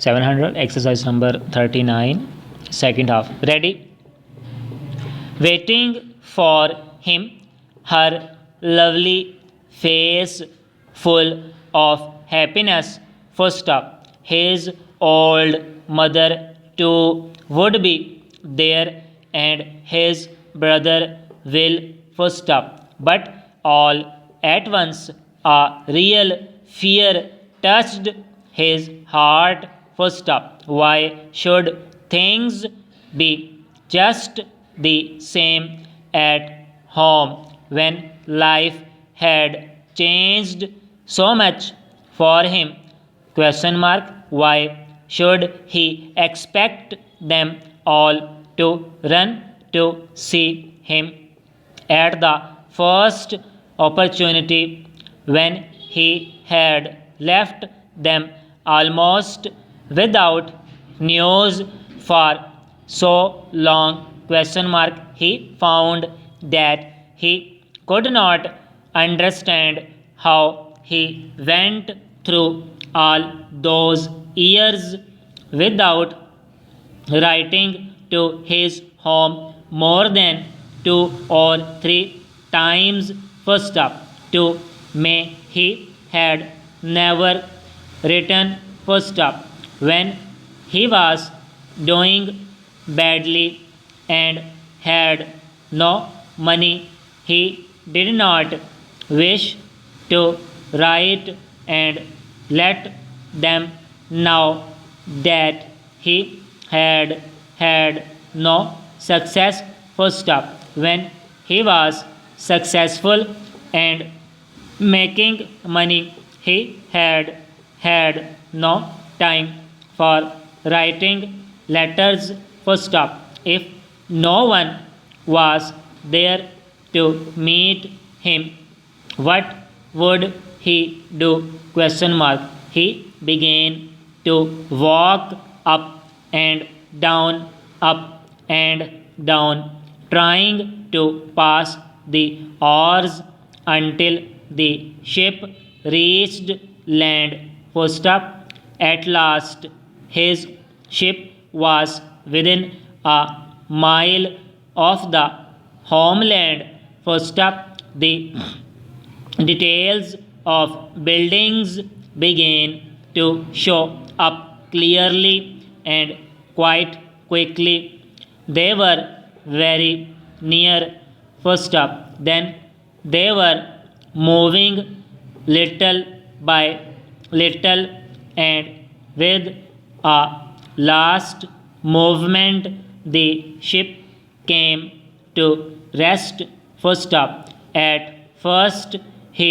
700. Exercise number 39, second half. Ready? Waiting for him, her lovely face full of happiness. First stop. His old mother too would be there, and his brother will. First stop. But all at once a real fear touched his heart. First stop. Why should things be just the same at home when life had changed so much for him? Question mark. Why should he expect them all to run to see him at the first opportunity when he had left them almost without news for so long? Question mark. He found that he could not understand how he went through all those years without writing to his home more than 2 or 3 times. First up. 2. May he had never written. First up. When he was doing badly and had no money, he did not wish to write and let them know that he had had no success. First up. When he was successful and making money, he had had no time for writing letters. First up. If no one was there to meet him, what would he do? Question mark. He began to walk up and down, trying to pass the hours until the ship reached land. First stop. At last his ship was within a mile of the homeland. First stop. The details of buildings began to show up clearly and quite quickly. They were very near. First stop. Then they were moving little by little, and with a last movement the ship came to rest. First stop. At first he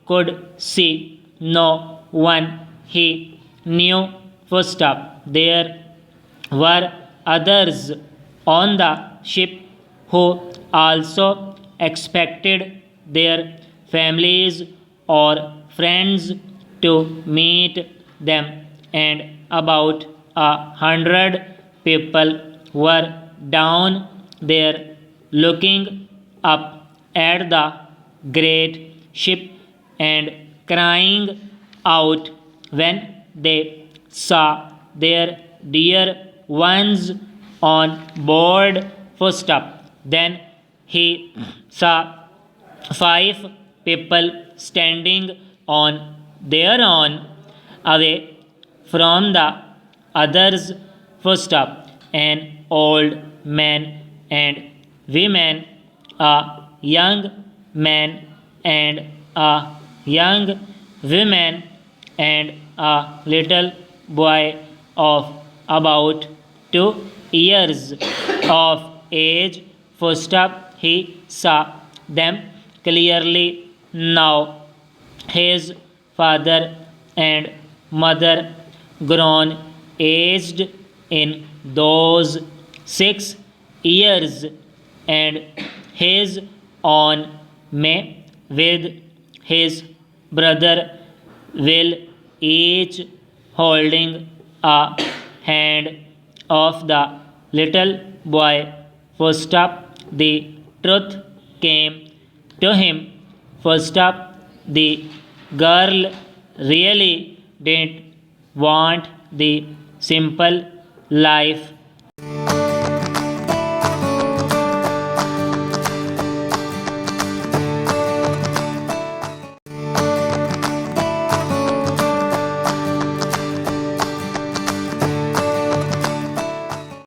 could see no one he knew. First stop. There were others on the ship who also expected their families or friends to meet them, and about 100 people were down there looking up at the great ship and crying out when they saw their dear ones on board. First stop. Then he saw 5 people standing on their own, away from the others. First stop. An old man and women, a young man and a young woman, and a little boy of about 2 years of age. First stop. He saw them clearly now. His father and mother, grown aged in those 6 years, and his own May with his brother Will, each holding a hand of the little boy. First stop. The truth came to him. First stop. The girl really didn't want the simple life